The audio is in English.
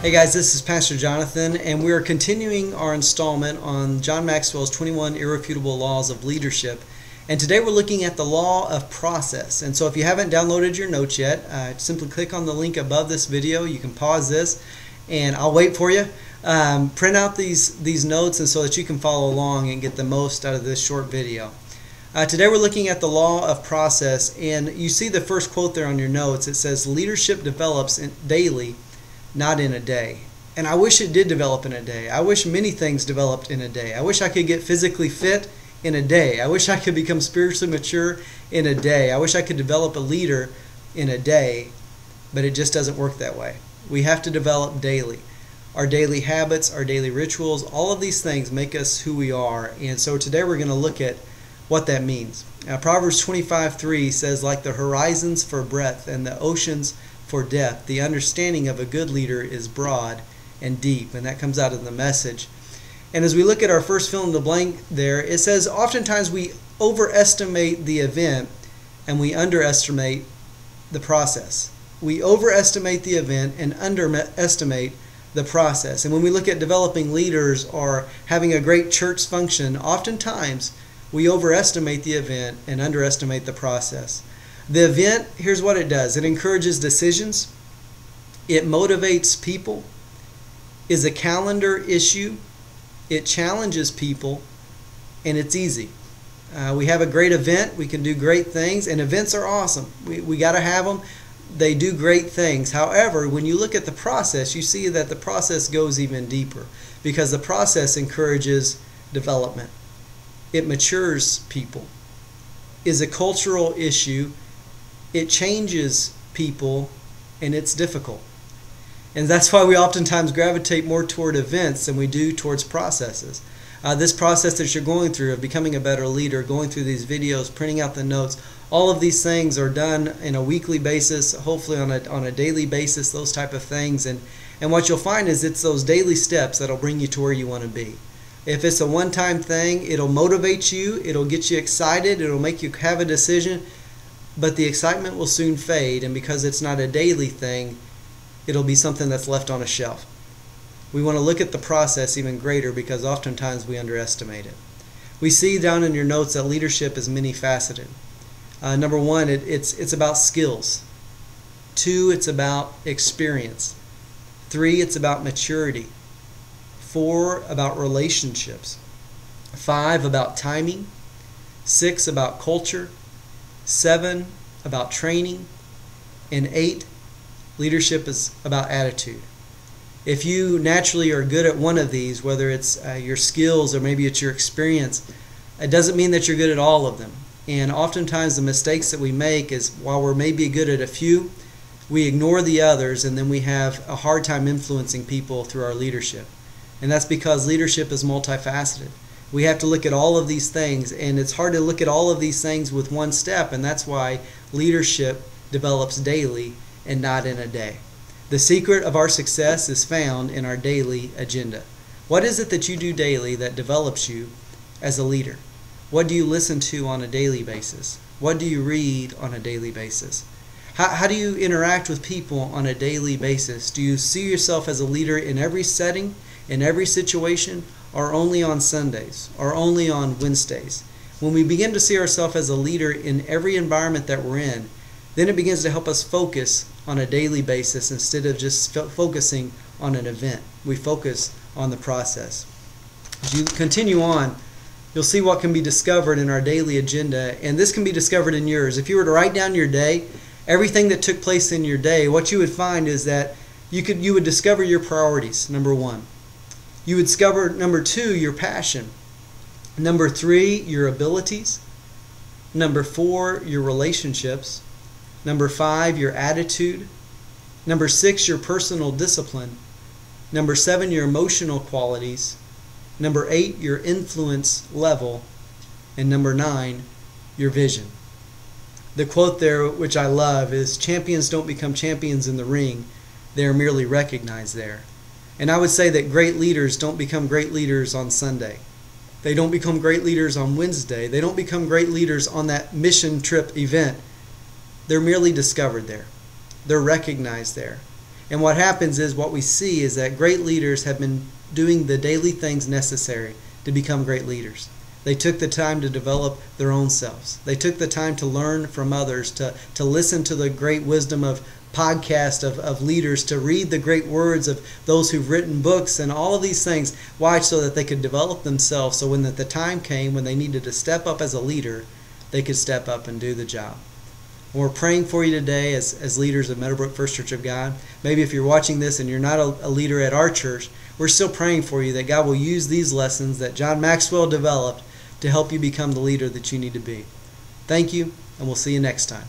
Hey guys, this is Pastor Jonathan, and we are continuing our installment on John Maxwell's 21 Irrefutable Laws of Leadership. And today we're looking at the law of process. And so if you haven't downloaded your notes yet, simply click on the link above this video. You can pause this, and I'll wait for you. Print out these notes and so that you can follow along and get the most out of this short video. Today we're looking at the law of process, and you see the first quote there on your notes. It says, "Leadership develops daily, not in a day." And I wish it did develop in a day. I wish many things developed in a day. I wish I could get physically fit in a day. I wish I could become spiritually mature in a day. I wish I could develop a leader in a day, but it just doesn't work that way. We have to develop daily. Our daily habits, our daily rituals, all of these things make us who we are. And so today we're going to look at what that means. Proverbs 25:3 says, "Like the horizons for breadth and the oceans for depth, the understanding of a good leader is broad and deep." And that comes out of the Message. And as we look at our first fill in the blank there, it says oftentimes we overestimate the event and we underestimate the process. We overestimate the event and underestimate the process. And when we look at developing leaders or having a great church function, oftentimes we overestimate the event and underestimate the process. The event, here's what it does. It encourages decisions. It motivates people. Is a calendar issue. It challenges people. And it's easy. We have a great event. We can do great things. And events are awesome. We got to have them. They do great things. However, when you look at the process, you see that the process goes even deeper. Because the process encourages development. It matures people. Is a cultural issue. It changes people, and it's difficult. And that's why we oftentimes gravitate more toward events than we do towards processes. This process that you're going through of becoming a better leader, going through these videos, printing out the notes, all of these things are done in a weekly basis, hopefully on a daily basis, those type of things. And what you'll find is it's those daily steps that'll bring you to where you want to be. If it's a one-time thing, it'll motivate you, it'll get you excited, it'll make you have a decision, but the excitement will soon fade, and because it's not a daily thing, it'll be something that's left on a shelf. We want to look at the process even greater because oftentimes we underestimate it. We see down in your notes that leadership is many-faceted. Number one, it's about skills. 2, it's about experience. 3, it's about maturity. 4, about relationships. 5, about timing. 6, about culture. 7, about training. And 8, leadership is about attitude. If you naturally are good at one of these, whether it's your skills or maybe it's your experience, it doesn't mean that you're good at all of them. And oftentimes the mistakes that we make is while we're maybe good at a few, we ignore the others, and then we have a hard time influencing people through our leadership. And that's because leadership is multifaceted. We have to look at all of these things, and it's hard to look at all of these things with one step, and that's why leadership develops daily and not in a day. The secret of our success is found in our daily agenda. What is it that you do daily that develops you as a leader? What do you listen to on a daily basis? What do you read on a daily basis? How do you interact with people on a daily basis? Do you see yourself as a leader in every setting, in every situation, or only on Sundays, or only on Wednesdays? When we begin to see ourselves as a leader in every environment that we're in, then it begins to help us focus on a daily basis instead of just focusing on an event. We focus on the process. As you continue on, you'll see what can be discovered in our daily agenda, and this can be discovered in yours. If you were to write down your day, everything that took place in your day, what you would find is that you would discover your priorities, number 1. You would discover, number 2, your passion. Number 3, your abilities. Number 4, your relationships. Number 5, your attitude. Number 6, your personal discipline. Number 7, your emotional qualities. Number 8, your influence level. And number 9, your vision. The quote there, which I love, is champions don't become champions in the ring. They are merely recognized there. And I would say that great leaders don't become great leaders on Sunday. They don't become great leaders on Wednesday. They don't become great leaders on that mission trip event. They're merely discovered there. They're recognized there. And what happens is, what we see is that great leaders have been doing the daily things necessary to become great leaders. They took the time to develop their own selves. They took the time to learn from others, to listen to the great wisdom of podcasts of leaders, to read the great words of those who've written books and all of these things. Why? So that they could develop themselves, so when the time came when they needed to step up as a leader, they could step up and do the job. And we're praying for you today as leaders of Meadowbrook First Church of God. Maybe if you're watching this and you're not a leader at our church, we're still praying for you that God will use these lessons that John Maxwell developed to help you become the leader that you need to be. Thank you, and we'll see you next time.